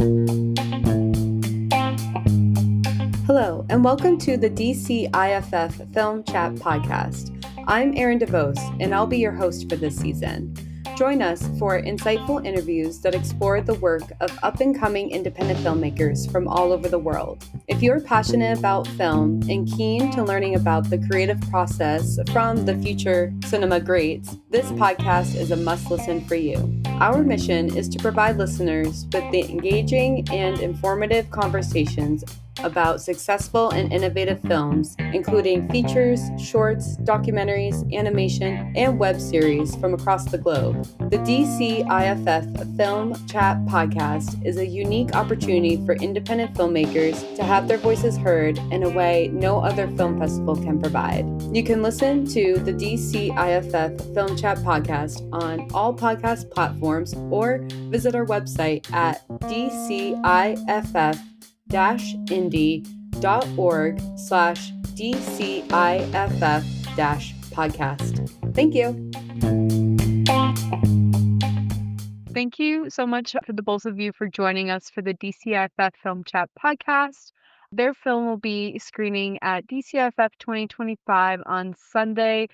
Hello, and welcome to the DCIFF Film Chat Podcast. I'm Erin DeVos, and I'll be your host for this season. Join us for insightful interviews that explore the work of up-and-coming independent filmmakers from all over the world. If you're passionate about film and keen to learning about the creative process from the future cinema greats, this podcast is a must-listen for you. Our mission is to provide listeners with the engaging and informative conversations about successful and innovative films, including features, shorts, documentaries, animation, and web series from across the globe. The DCIFF Film Chat Podcast is a unique opportunity for independent filmmakers to have their voices heard in a way no other film festival can provide. You can listen to the DCIFF Film Chat Podcast on all podcast platforms or visit our website at DCIFF-indie.org/DCIFF-podcast. Thank you. Thank you so much for the both of you for joining us for the DCIFF Film Chat Podcast. Their film will be screening at DCIFF 2025 on Sunday,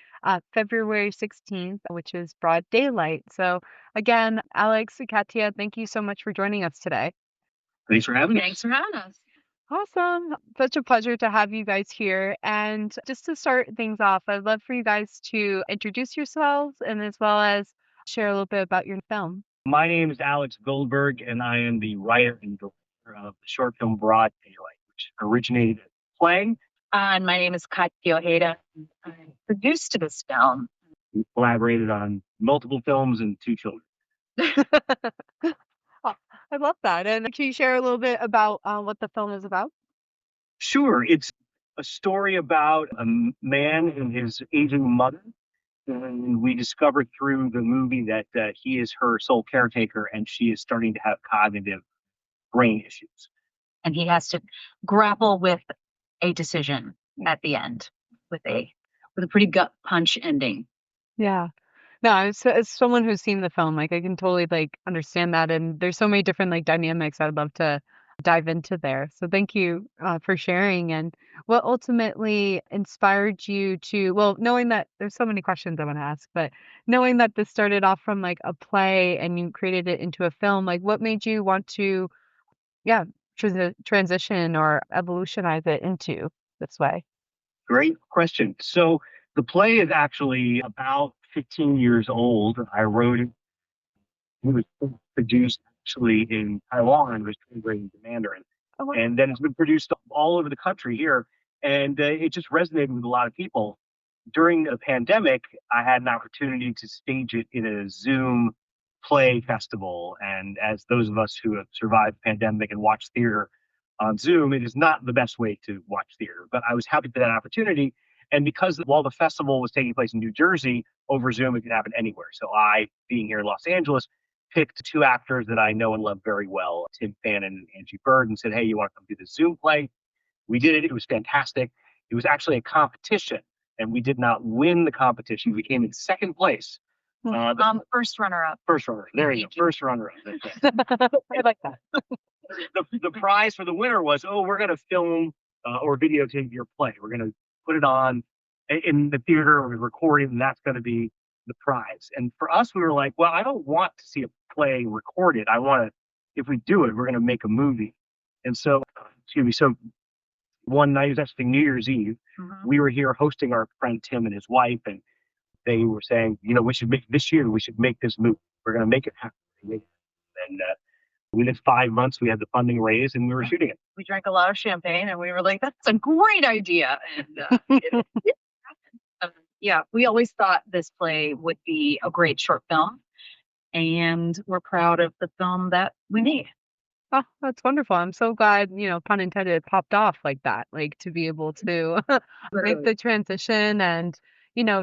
February 16th, which is broad daylight. So again, Alex, Catia, thank you so much for joining us today. Thanks for having us. Thanks for having us. Awesome. Such a pleasure to have you guys here. And just to start things off, I'd love for you guys to introduce yourselves and as well as share a little bit about your film. My name is Alex Goldberg, and I am the writer and director of the short film Broad Daylight, which originated as a play. And my name is Catia Ojeda. I produced this film. We collaborated on multiple films and 2 children. I love that. And can you share a little bit about what the film is about? Sure. It's a story about a man and his aging mother. And we discover through the movie that he is her sole caretaker, and she is starting to have cognitive brain issues. And he has to grapple with a decision at the end with a pretty gut punch ending. Yeah. No, as someone who's seen the film, like I can totally understand that. And there's so many different dynamics I'd love to dive into there. So thank you for sharing. And what ultimately inspired you to, well, knowing that there's so many questions I want to ask, but knowing that this started off from a play and you created it into a film, what made you want to, transition or evolutionize it into this way? Great question. So the play is actually about 15 years old. I wrote it. It was produced actually in Taiwan. It was translated into Mandarin. Oh, wow. And then it's been produced all over the country here. And it just resonated with a lot of people. During the pandemic, I had an opportunity to stage it in a Zoom play festival. And as those of us who have survived the pandemic and watched theater on Zoom, it is not the best way to watch theater. But I was happy for that opportunity. And because while the festival was taking place in New Jersey, over Zoom, it could happen anywhere. So I, being here in Los Angeles, picked 2 actors that I know and love very well, Tim Fannin and Angie Bird, and said, hey, you want to come do this Zoom play? We did it. It was fantastic. It was actually a competition, and we did not win the competition. We came in 2nd place. First runner-up. First runner. There you go. First runner-up. I like that. The prize for the winner was, we're going to film or videotape your play. We're going to put it on in the theater or recording, and that's going to be the prize. And for us, we were like, well, I don't want to see a play recorded. I want to, if we do it, we're going to make a movie. And so, so one night, it was actually New Year's Eve, we were here hosting our friend Tim and his wife, and they were saying, we should make this year, we should make this movie. We're going to make it happen. And within 5 months, we had the funding raised, and we were shooting it. We drank a lot of champagne, and we were like, that's a great idea. And it happened. We always thought this play would be a great short film, and we're proud of the film that we made. Oh, that's wonderful. I'm so glad, pun intended, it popped off like that, to be able to make the transition and,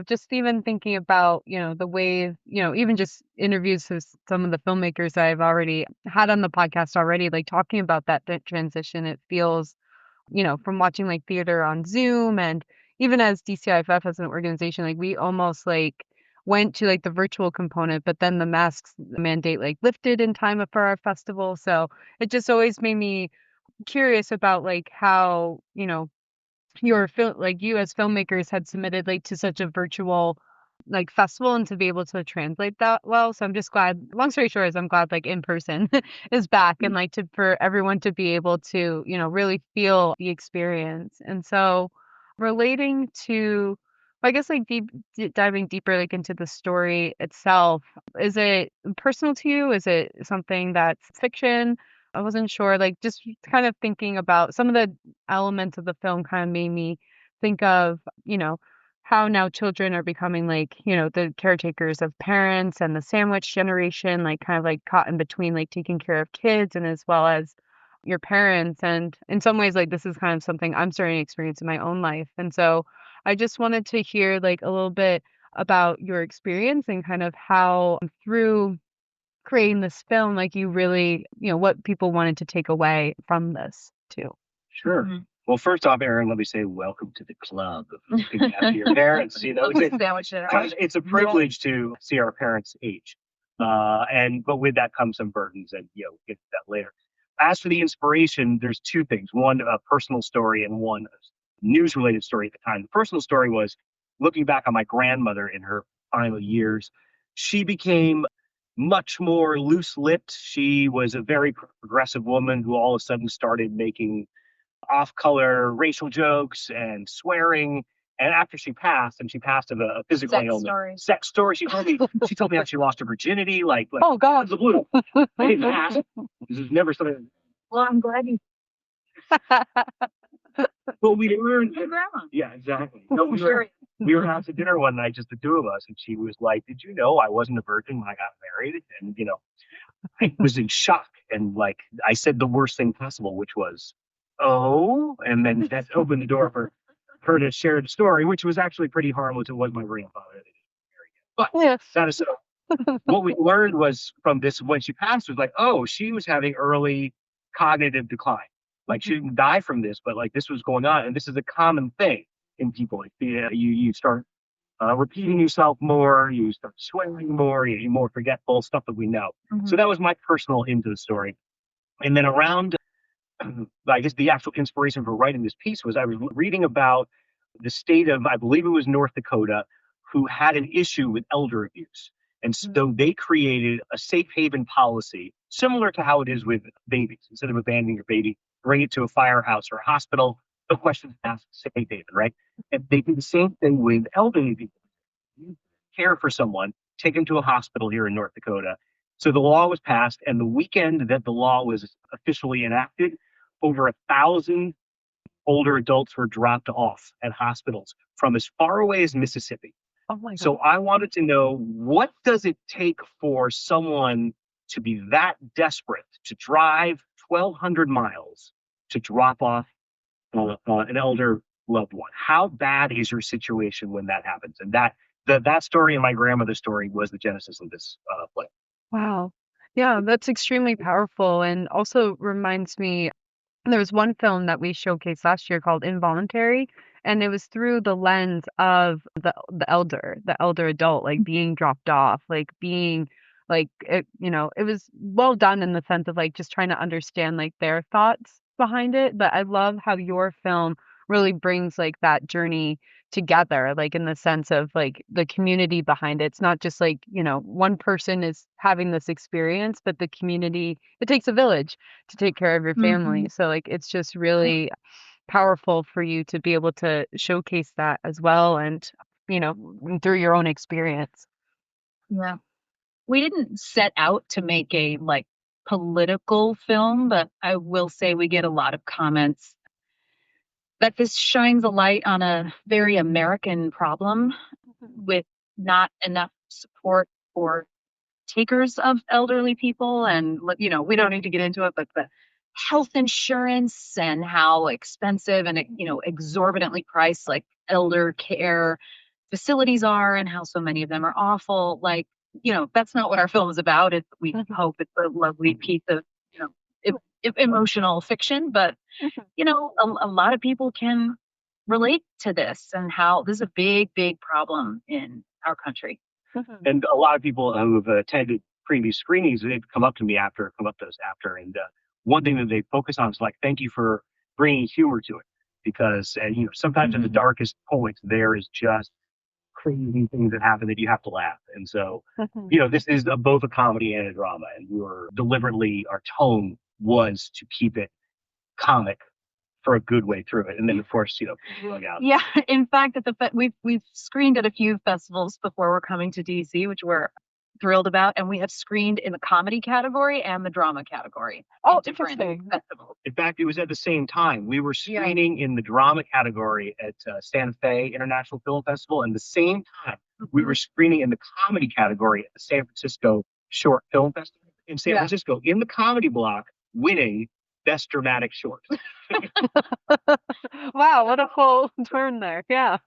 just even thinking about, the way, even just interviews with some of the filmmakers I've already had on the podcast already, talking about that transition, it feels, from watching theater on Zoom and even as DCIFF as an organization, we almost went to like the virtual component, but then the masks mandate like lifted in time for our festival. So it just always made me curious about like how, your film, like you as filmmakers had submitted like to such a virtual like festival and to be able to translate that well. So I'm just glad, long story short is I'm glad like in person is back and like to for everyone to be able to, really feel the experience. And so relating to I guess like diving deeper like into the story itself, is it personal to you? Is it something that's fiction? I wasn't sure, like just kind of thinking about some of the elements of the film kind of made me think of, how now children are becoming like, the caretakers of parents and the sandwich generation, like kind of like caught in between like taking care of kids and as well as your parents. And in some ways, like this is kind of something I'm starting to experience in my own life. And so I just wanted to hear like a little bit about your experience and kind of how through creating this film, like you really, what people wanted to take away from this too. Sure. Well, first off, Erin, let me say welcome to the club of looking after your parents. It's a privilege to see our parents age. But with that comes some burdens, and we'll get to that later. As for the inspiration, there's two things. One, a personal story, and one, news-related story at the time. The personal story was looking back on my grandmother in her final years. She became much more loose-lipped. She was a very progressive woman who all of a sudden started making off-color racial jokes and swearing. And after she passed of a physical ailment, sex story. She told me how she lost her virginity. Like oh God, the blue. I didn't ask. This is never something. Well, I'm glad you. But we learned. Your grandma. Yeah, exactly. No, we were out to dinner one night, just the two of us, and she was like, "Did you know I wasn't a virgin when I got married?" And I was in shock, and like I said the worst thing possible, which was, "Oh," and then that opened the door for her to share the story, which was actually pretty harmless. It was my grandfather. But that is what we learned was from this when she passed was like, oh, she was having early cognitive decline. Like she didn't die from this, but like this was going on, and this is a common thing in people. Like, you start repeating yourself more, you start swearing more, you're more forgetful, stuff that we know. So that was my personal into the story. And then around, I guess the actual inspiration for writing this piece was I was reading about the state of, I believe it was North Dakota, who had an issue with elder abuse. And so they created a safe haven policy, similar to how it is with babies. Instead of abandoning your baby, bring it to a firehouse or a hospital, no questions asked, safe haven, right? And they did the same thing with elderly people. You care for someone, take them to a hospital here in North Dakota. So the law was passed, and the weekend that the law was officially enacted, over 1,000 older adults were dropped off at hospitals from as far away as Mississippi. Oh my God. So I wanted to know, what does it take for someone to be that desperate to drive 1,200 miles to drop off an elder loved one? How bad is your situation when that happens? And that story and my grandmother's story was the genesis of this play. Wow. Yeah, that's extremely powerful and also reminds me, there was one film that we showcased last year called Involuntary, and it was through the lens of the elder adult, like being dropped off, like being like it was well done in the sense of like just trying to understand like their thoughts behind it. But I love how your film really brings like that journey together, like in the sense of like the community behind it. It's not just like, one person is having this experience, but the community, it takes a village to take care of your family. So like it's just really powerful for you to be able to showcase that as well and, through your own experience. Yeah. We didn't set out to make a like political film, but I will say we get a lot of comments that this shines a light on a very American problem with not enough support for takers of elderly people. And, we don't need to get into it, but the health insurance and how expensive and, exorbitantly priced like elder care facilities are and how so many of them are awful. Like, that's not what our film is about. We hope it's a lovely piece of, emotional fiction, but a lot of people can relate to this and how this is a big, big problem in our country. And a lot of people who have attended previous screenings, they've come up to me after, and one thing that they focus on is like, thank you for bringing humor to it, because sometimes in the darkest points there is just crazy things that happen that you have to laugh. And so, this is both a comedy and a drama, and our tone was to keep it comic for a good way through it. And then, of course, going out. Yeah, in fact, we've screened at a few festivals before we're coming to DC, which we're thrilled about, and we have screened in the comedy category and the drama category. Oh, different interesting. festivals. In fact, it was at the same time. We were screening in the drama category at Santa Fe International Film Festival, and the same time we were screening in the comedy category at the San Francisco Short Film Festival in San Francisco, in the comedy block, winning Best Dramatic Short. Wow, what a full turn there. Yeah.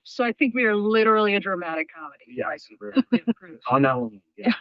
So I think we are literally a dramatic comedy. Yes, on that one. Yeah.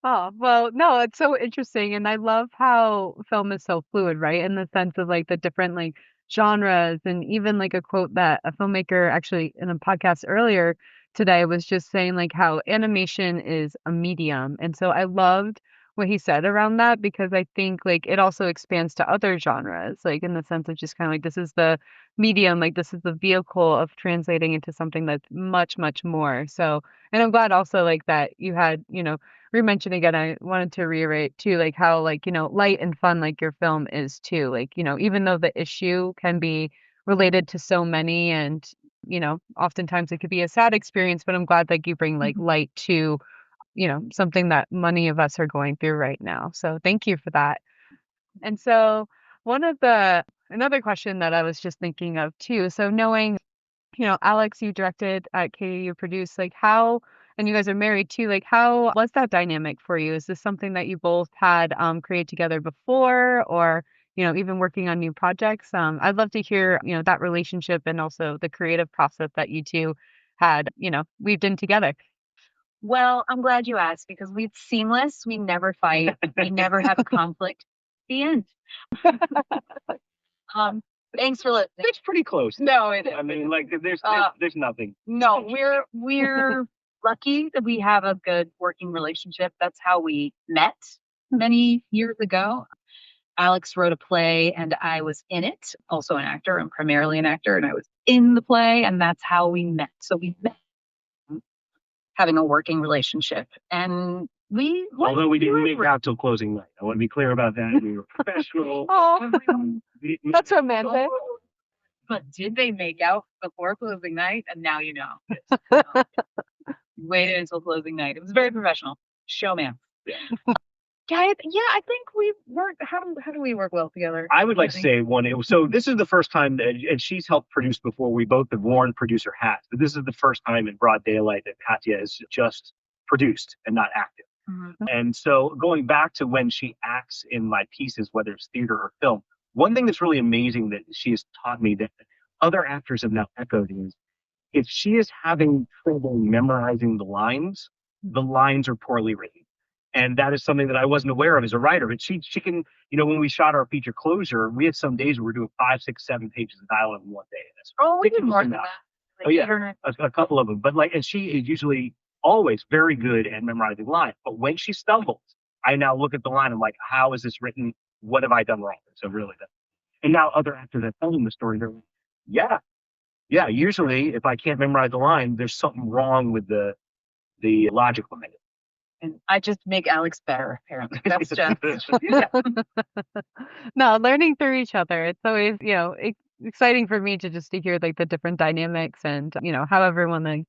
Oh, well, no, it's so interesting. And I love how film is so fluid, right? In the sense of like the different like genres, and even like a quote that a filmmaker actually in a podcast earlier today was just saying like how animation is a medium. And so I loved what he said around that, because I think like it also expands to other genres, like in the sense of just kind of like this is the medium, like this is the vehicle of translating into something that's much, much more. So, and I'm glad also like that you had, re-mention again, I wanted to reiterate too, like how like, light and fun like your film is too. Like, even though the issue can be related to so many, and, oftentimes it could be a sad experience, but I'm glad like you bring like light to, something that many of us are going through right now. So thank you for that. And so another question that I was just thinking of too. So knowing, Alex, you directed, Catia, you produced, like how, and you guys are married too, like how was that dynamic for you? Is this something that you both had created together before, or, even working on new projects? I'd love to hear, that relationship and also the creative process that you two had, weaved in together. Well, I'm glad you asked, because we're seamless. We never fight. We never have a conflict. The end. Thanks for listening. It's pretty close. No, it is. I mean, like there's nothing. No, we're lucky that we have a good working relationship. That's how we met many years ago. Alex wrote a play and I was in it, also an actor. I'm primarily an actor, and I was in the play, and that's how we met. So we met having a working relationship, and although we didn't make out till closing night. I want to be clear about that. We were professional. Oh, that's romantic. But did they make out before closing night? And now you know. Waited until closing night. It was very professional. Showman. Yeah. I think we work. How do we work well together? I would like to say so this is the first time that, and she's helped produce before. We both have worn producer hats, but this is the first time in broad daylight that Catia has just produced and not acted. Mm-hmm. And so going back to when she acts in my pieces, whether it's theater or film, one thing that's really amazing that she has taught me that other actors have now echoed is, if she is having trouble memorizing the lines are poorly written. And that is something that I wasn't aware of as a writer. But she can, when we shot our feature Closure, we had some days where we're doing 5, 6, 7 pages of dialogue in one day. We did more than that. Oh yeah, a couple of them. But and she is usually always very good at memorizing lines. But when she stumbles, I now look at the line and I'm like, how is this written? What have I done wrong? So really, and now other actors that tell them the story, they're like, yeah. Usually, if I can't memorize the line, there's something wrong with the logic behind it. And I just make Alex better, apparently. That's just No, learning through each other. It's always, exciting for me to hear like the different dynamics and, how everyone like,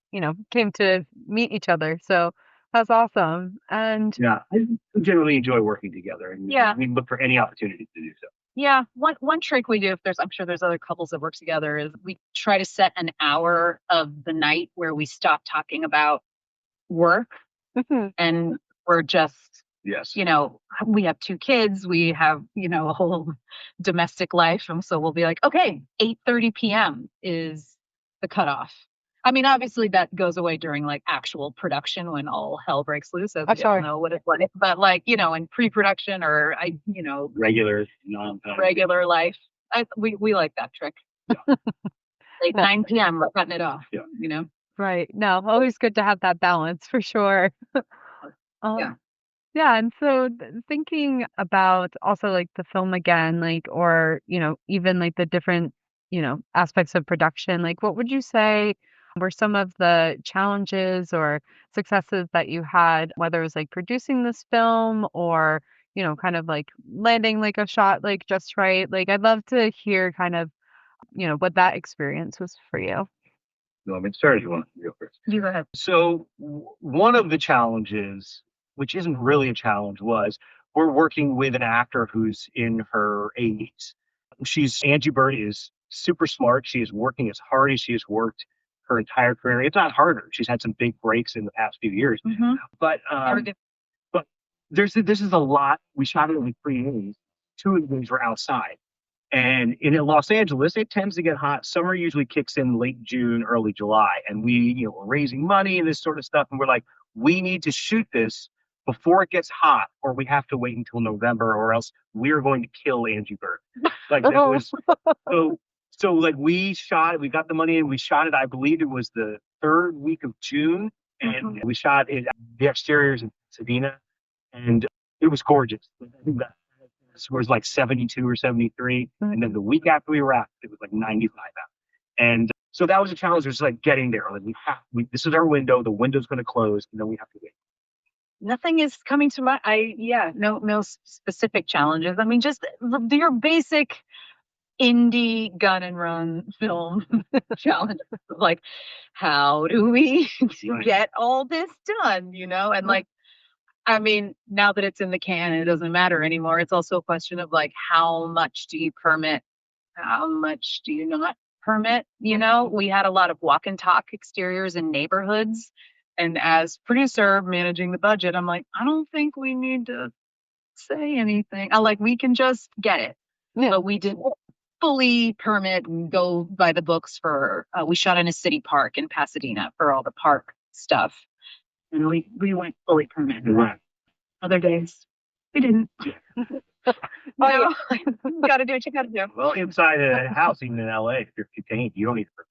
came to meet each other. So that's awesome. And yeah, I generally enjoy working together, and we look for any opportunity to do so. Yeah, one trick we do, I'm sure there's other couples that work together, is we try to set an hour of the night where we stop talking about work. And we're just, we have 2 kids, we have, a whole domestic life. And so we'll be like, okay, 8:30 p.m. is the cutoff. I mean, obviously that goes away during like actual production when all hell breaks loose, as we all know what it's like. But like, in pre-production or, regular life, we like that trick. Yeah. 9 p.m. we're cutting it off, Right. No, always good to have that balance for sure. Yeah. Um, yeah, and so thinking about also like the film again, like, or, even like the different, aspects of production, like what would you say were some of the challenges or successes that you had, whether it was like producing this film or, kind of like landing like a shot like just right? Like I'd love to hear kind of, what that experience was for you. No, I mean, sorry, you want to go first. You go ahead. So one of the challenges, which isn't really a challenge, was we're working with an actor who's in her 80s. Angie Bird is super smart. She is working as hard as she has worked her entire career. It's not harder. She's had some big breaks in the past few years, but but this is a lot. We shot it in like 3 days. 2 of the days were outside. And in Los Angeles, it tends to get hot. Summer usually kicks in late June, early July. And we're raising money and this sort of stuff. And we're like, we need to shoot this before it gets hot, or we have to wait until November, or else we're going to kill Angie Bird. Like that was like we shot it, we got the money and we shot it. I believe it was the third week of June. And we shot it, the exteriors in Pasadena, and it was gorgeous. I think that was like 72 or 73. And then the week after we wrapped, it was like 95 out. And so that was a challenge, just like getting there. Like this is our window. The window's going to close, and then we have to wait. Nothing is coming to mind. No specific challenges. I mean, just your basic indie gun and run film challenge. Like, how do we get all this done? And like, I mean, now that it's in the can, it doesn't matter anymore. It's also a question of like, how much do you permit? How much do you not permit? We had a lot of walk and talk exteriors in neighborhoods. And as producer managing the budget, I'm like, I don't think we need to say anything. We can just get it. Yeah. But we didn't fully permit and go by the books we shot in a city park in Pasadena for all the park stuff. And we went fully permit. Right. Other days, we didn't. You got to do what you got to do. Well, inside a house, even in LA, if you're contained, you don't need a permit.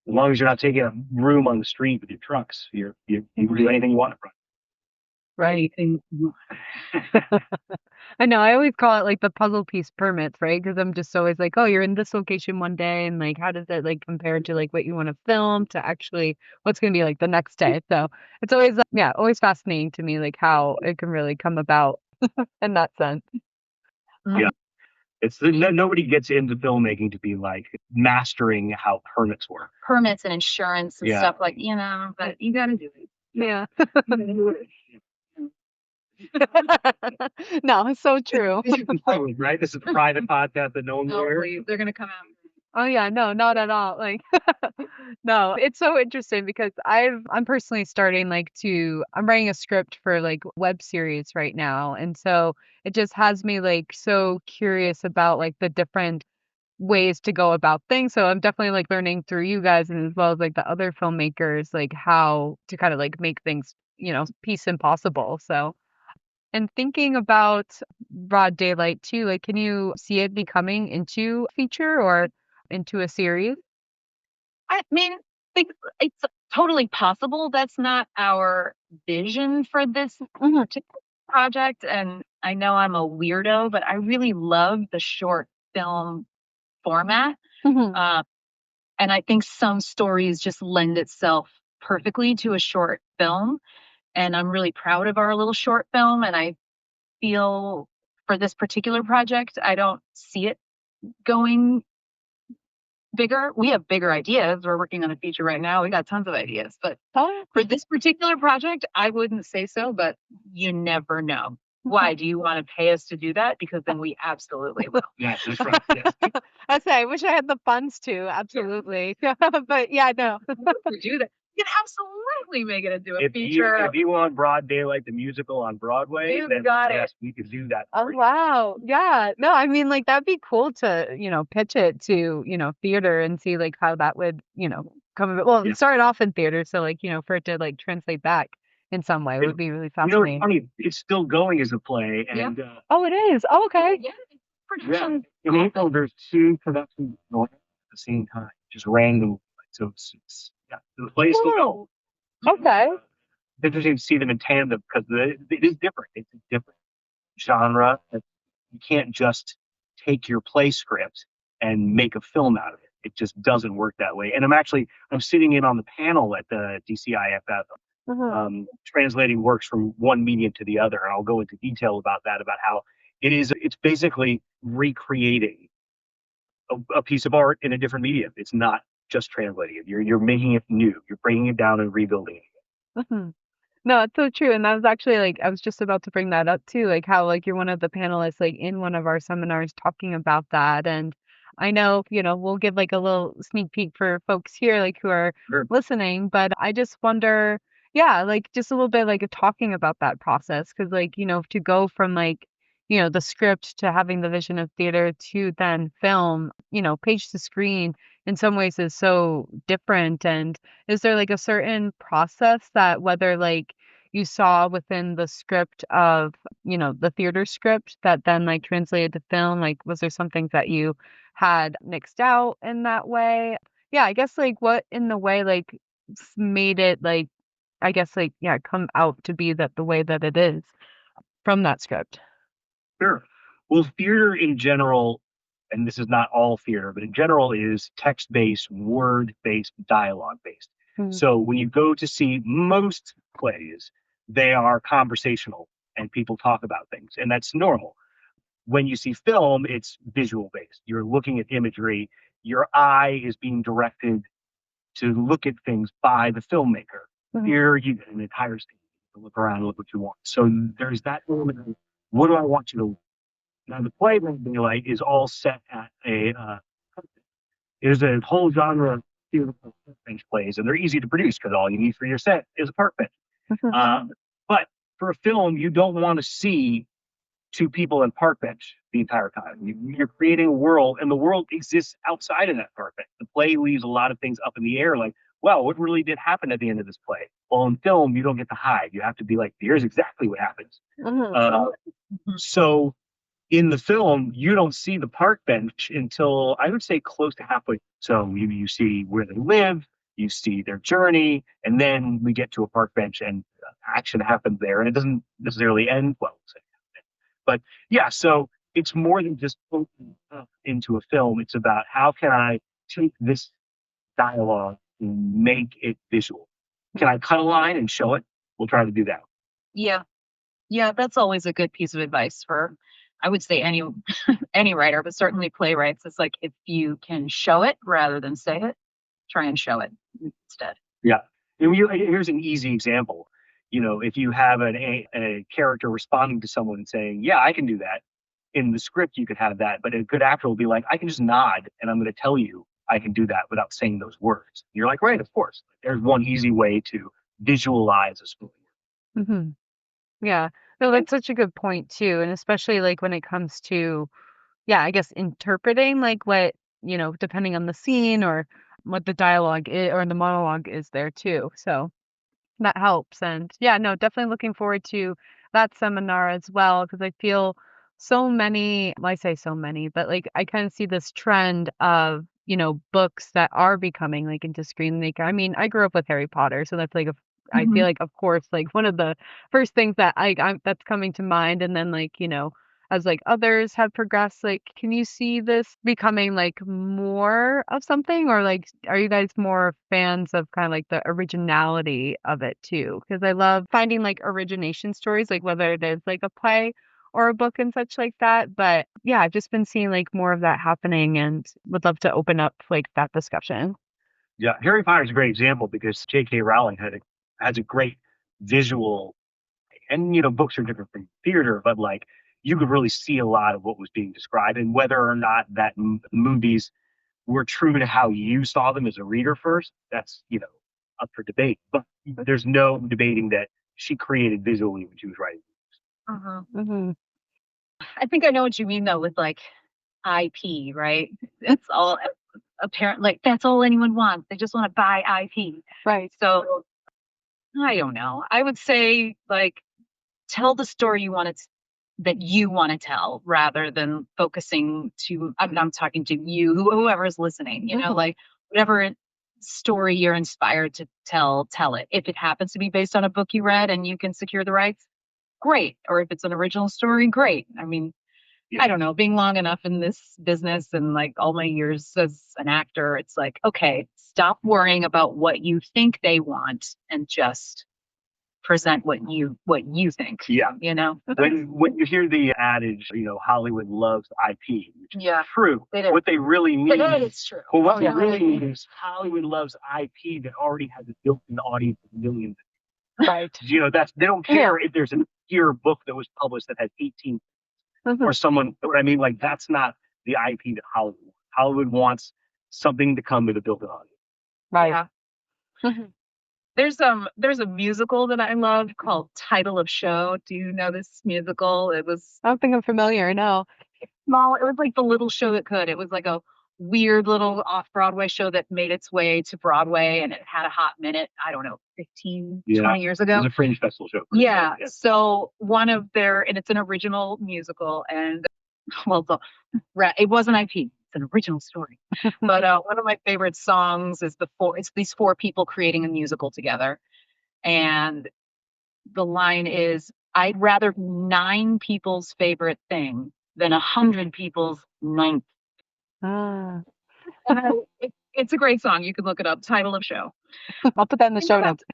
As long as you're not taking a room on the street with your trucks, you can do anything you want. Right. I know. I always call it like the puzzle piece permits, right? Because I'm just always like, oh, you're in this location one day, and like, how does that like compare to like what you want to film to actually what's going to be like the next day? So it's always, always fascinating to me, like how it can really come about in that sense. Yeah. It's nobody gets into filmmaking to be like mastering how permits work. Permits and insurance and stuff but you got to do it. Yeah. No, it's so true. Right? This is a private podcast that no one will hear. They're going to come out. Oh yeah, no, not at all. Like, no, it's so interesting because I'm personally starting I'm writing a script for like web series right now. And so it just has me like so curious about like the different ways to go about things. So I'm definitely like learning through you guys and as well as like the other filmmakers, like how to kind of like make things, piece impossible. So, and thinking about Broad Daylight too, like, can you see it becoming into a feature or into a series? I mean, it's totally possible. That's not our vision for this particular project. And I know I'm a weirdo, but I really love the short film format. And I think some stories just lend itself perfectly to a short film. And I'm really proud of our little short film. And I feel for this particular project, I don't see it going bigger. We have bigger ideas. We're working on a feature right now. We got tons of ideas. But for this particular project, I wouldn't say so, but you never know. Why? Do you want to pay us to do that? Because then we absolutely will. Yeah, that's right. Yes. I say, I wish I had the funds to. Absolutely. Yeah. But yeah, no. We do that. You can absolutely make it into a feature. If you want Broad Daylight, the musical on Broadway, then yes, we could do that. Oh, wow. Yeah. No, I mean, like, that'd be cool to, pitch it to, theater and see, like, how that would, come. Well, it started off in theater. So, like, for it to, like, translate back in some way would be really fascinating. It's funny. It's still going as a play. And oh, it is. Oh, okay. Yeah. In April, there's 2 productions going at the same time, just randomly. So it's Yeah, the play is still going. Okay. It's interesting to see them in tandem because it is different. It's a different genre. You can't just take your play script and make a film out of it. It just doesn't work that way. And I'm sitting in on the panel at the DCIFF, translating works from one medium to the other. And I'll go into detail about that, about how it's basically recreating a piece of art in a different medium. It's not just translating it. You're making it new. You're breaking it down and rebuilding it. Mhm. No, it's so true. And that was actually like, I was just about to bring that up too, like how like you're one of the panelists like in one of our seminars talking about that. And I know, we'll give like a little sneak peek for folks here, like who are Sure. listening, but I just wonder, yeah, like just a little bit like talking about that process. Cause like, to go from like, the script to having the vision of theater to then film, page to screen in some ways is so different. And is there like a certain process that whether like you saw within the script of, the theater script that then like translated to film? Like, was there something that you had mixed out in that way? Yeah, I guess like what in the way like made it like, I guess like, yeah, come out to be that the way that it is from that script. Sure. Well, theater in general, and this is not all theater, but in general is text-based, word-based, dialogue-based. Mhm. So when you go to see most plays, they are conversational and people talk about things, and that's normal. When you see film, it's visual-based. You're looking at imagery. Your eye is being directed to look at things by the filmmaker. Mhm. Here, you get an entire stage to look around and look what you want. So there's that element of what do I want you to. Now, the play Beverly is all set at there's a whole genre of beautiful park bench plays, and they're easy to produce because all you need for your set is a park bench. Mhm. But for a film, you don't want to see two people in park bench the entire time. You're creating a world, and the world exists outside of that park bench. The play leaves a lot of things up in the air, like, well, what really did happen at the end of this play? Well, in film, you don't get to hide. You have to be like, here's exactly what happens. Mhm. So in the film, you don't see the park bench until I would say close to halfway. So you see where they live, you see their journey, and then we get to a park bench and action happens there, and it doesn't necessarily end well. But yeah, so it's more than just opening up into a film. It's about how can I take this dialogue and make it visual. Can I cut a line and show it? We'll try to do that. Yeah. Yeah, that's always a good piece of advice for, I would say, any any writer, but certainly playwrights. It's like if you can show it rather than say it, try and show it instead. Yeah. Here's an easy example. If you have a character responding to someone and saying, yeah, I can do that. In the script, you could have that, but a good actor will be like, I can just nod and I'm going to tell you I can do that without saying those words. You're like, right, of course. There's one easy way to visualize a spoken word. Hmm. Yeah. No, that's such a good point too. And especially like when it comes to, yeah, I guess interpreting like what, depending on the scene or what the dialogue is or the monologue is there too. So that helps. And yeah, no, definitely looking forward to that seminar as well because I feel so many, well, I say so many, but like I kind of see this trend of, books that are becoming like into screenmaker. I mean, I grew up with Harry Potter, so that's like I Mhm. feel like of course like one of the first things that I'm that's coming to mind. And then like, as like others have progressed, like can you see this becoming like more of something or like are you guys more fans of kind of like the originality of it too? Because I love finding like origination stories, like whether it is like a play or a book and such like that. But yeah, I've just been seeing like more of that happening and would love to open up like that discussion. Yeah, Harry Potter is a great example because J.K. Rowling has a great visual, and books are different from theater, but like you could really see a lot of what was being described, and whether or not that movies were true to how you saw them as a reader first, that's up for debate. But there's no debating that she created visually when she was writing. Uh-huh. Hmm. I think I know what you mean though with like IP, right? It's all apparent. Like that's all anyone wants. They just want to buy IP. Right. So I don't know. I would say like tell the story that you want to tell rather than focusing to I'm talking to you whoever is listening, like whatever story you're inspired to tell it. If it happens to be based on a book you read and you can secure the rights, great. Or if it's an original story, great. I mean, I don't know, being long enough in this business and like all my years as an actor, it's like, okay, stop worrying about what you think they want and just present what you think. Yeah. You know? When you hear the adage, Hollywood loves IP, which is true. They do. What they really mean It's true. Well, what they really mean is Hollywood loves IP that already has a built-in audience of millions. Right. They don't care if there's an obscure book that was published that has 18 or someone. What I mean, like that's not the IP that Hollywood wants. Hollywood wants something to come with a built-in audience. Right. Yeah. There's a musical that I love called Title of Show. Do you know this musical? It was I don't think I'm familiar. No. small. It was like the little show that could. It was like a weird little off-Broadway show that made its way to Broadway, and it had a hot minute, I don't know, 15, 20 years It ago. was a Fringe Festival show. Yeah. So and it's an original musical, and well, it wasn't IP. It's an original story. But one of my favorite songs is it's these four people creating a musical together. And the line is, I'd rather 9 people's favorite thing than 100 people's 9th. Ah. It's a great song. You can look it up. Title of Show. I'll put that in the show notes.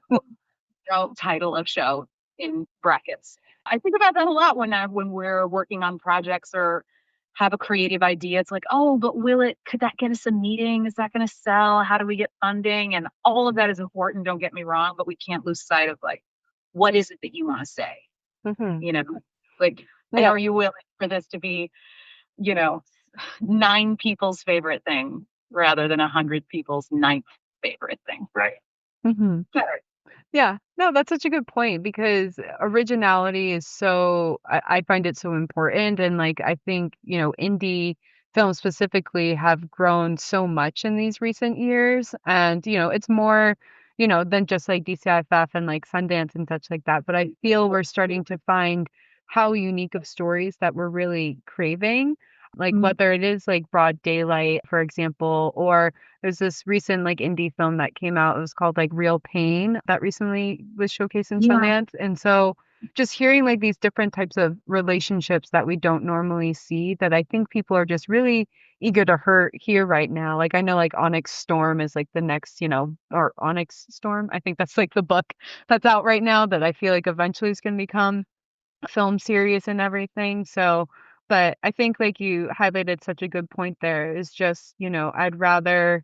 Title of Show in brackets. I think about that a lot when we're working on projects or have a creative idea. It's like, oh, but could that get us a meeting? Is that going to sell? How do we get funding? And all of that is important. Don't get me wrong, but we can't lose sight of like, what is it that you want to say? Mm-hmm. Like, are you willing for this to be, 9 people's favorite thing rather than 100 people's 9th favorite thing? Right. Mm-hmm. Yeah, no, that's such a good point because originality is I find it so important. And like, I think, indie films specifically have grown so much in these recent years. And, it's more, than just like DCIFF and like Sundance and such like that. But I feel we're starting to find how unique of stories that we're really craving. Like whether it is like Broad Daylight, for example, or there's this recent like indie film that came out. It was called like Real Pain that recently was showcased in Sundance. And so just hearing like these different types of relationships that we don't normally see that I think people are just really eager to hear right now. Like I know like Onyx Storm is like the next, or Onyx Storm. I think that's like the book that's out right now that I feel like eventually is going to become a film series and everything. So but I think like you highlighted such a good point there is just, I'd rather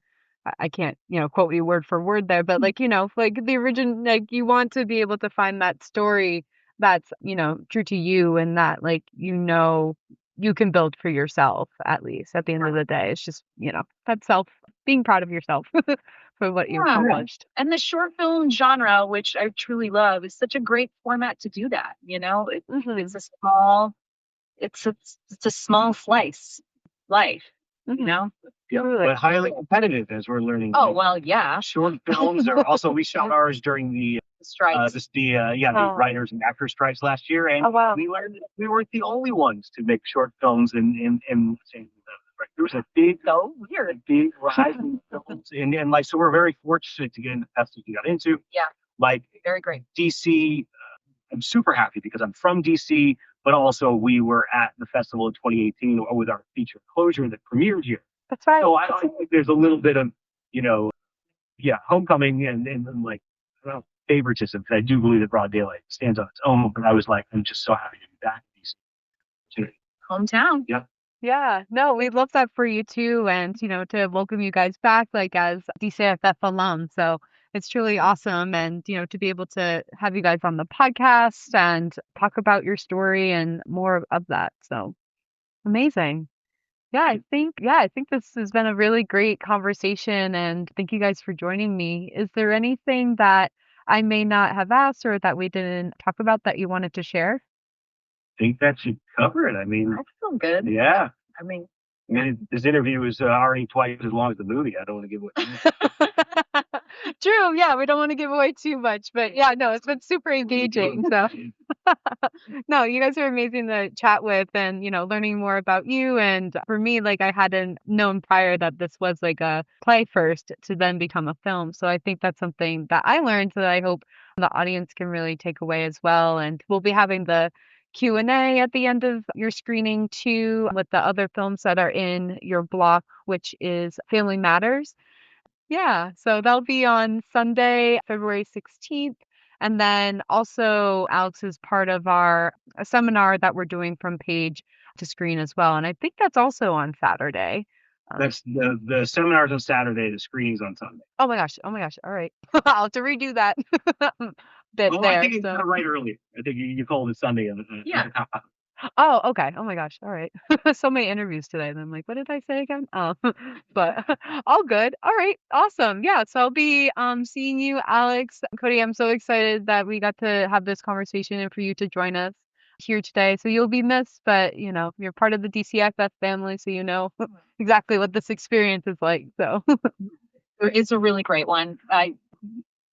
I can't, quote you word for word there, but like, like the original, like you want to be able to find that story that's, true to you and that like, you can build for yourself, at least at the end of the day. It's just, that being proud of yourself for what you accomplished. And the short film genre, which I truly love, is such a great format to do that. It's a small, it's a small slice of life, Yeah, but highly competitive as we're learning. Oh, well, yeah. Short films are also, we shot ours during the strikes. the writers and actors strikes last year. And we learned that we weren't the only ones to make short films in right. There was a big rise in films. And like, so we're very fortunate to get into the festivals we got into. Yeah. Like very great. DC, I'm super happy because I'm from DC, but also we were at the festival in 2018 with our feature Closure that premiered here. That's right. So I think there's a little bit of, homecoming and like, I don't know, favoritism. I do believe that Broad Daylight stands on its own, but I was like, I'm just so happy to be back in DC. Hometown. Yeah. Yeah, no, we love that for you too. And, to welcome you guys back, like as DCIFF alum. So it's truly awesome. And, to be able to have you guys on the podcast and talk about your story and more of that. So amazing. Yeah, I think this has been a really great conversation and thank you guys for joining me. Is there anything that I may not have asked or that we didn't talk about that you wanted to share? I think that should cover it. I mean, I feel good. Yeah. I mean, this interview is already twice as long as the movie. I don't want to give away. True. Yeah, we don't want to give away too much, but yeah, no, it's been super engaging. So no, you guys are amazing to chat with and, learning more about you. And for me, like I hadn't known prior that this was like a play first to then become a film. So I think that's something that I learned that I hope the audience can really take away as well. And we'll be having the Q&A at the end of your screening too with the other films that are in your block, which is Family Matters. Yeah, so that'll be on Sunday, February 16th. And then also Alex is part of a seminar that we're doing from page to screen as well. And I think that's also on Saturday. That's the seminar's on Saturday, the screening's on Sunday. Oh my gosh. All right. I'll have to redo that bit Well, there. I think you got it right earlier. I think you called it Sunday. Yeah. Oh, okay. Oh my gosh. All right. So many interviews today. And I'm like, what did I say again? Oh, but all good. All right. Awesome. Yeah. So I'll be seeing you, Alex. Cody, I'm so excited that we got to have this conversation and for you to join us here today. So you'll be missed, but you're part of the DCIFF family, so you know exactly what this experience is like. So It's a really great one. I'm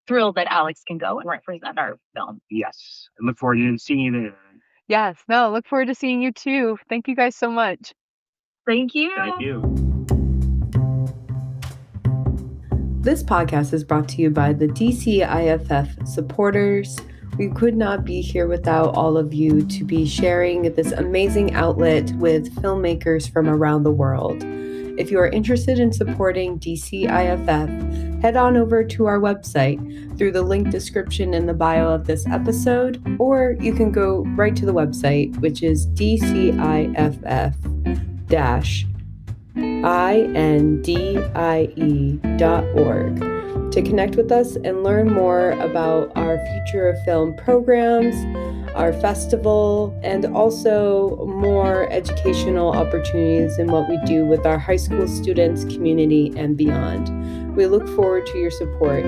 thrilled that Alex can go and represent our film. Yes. I look forward to seeing you there. yes, no, look forward to seeing you too. Thank you guys so much. Thank you. Thank you. This podcast is brought to you by the DCIFF supporters. We could not be here without all of you to be sharing this amazing outlet with filmmakers from around the world. If you are interested in supporting DCIFF, head on over to our website through the link description in the bio of this episode, or you can go right to the website, which is DCIFF-indie.org, to connect with us and learn more about our Future of Film programs, our festival, and also more educational opportunities in what we do with our high school students, community, and beyond. We look forward to your support.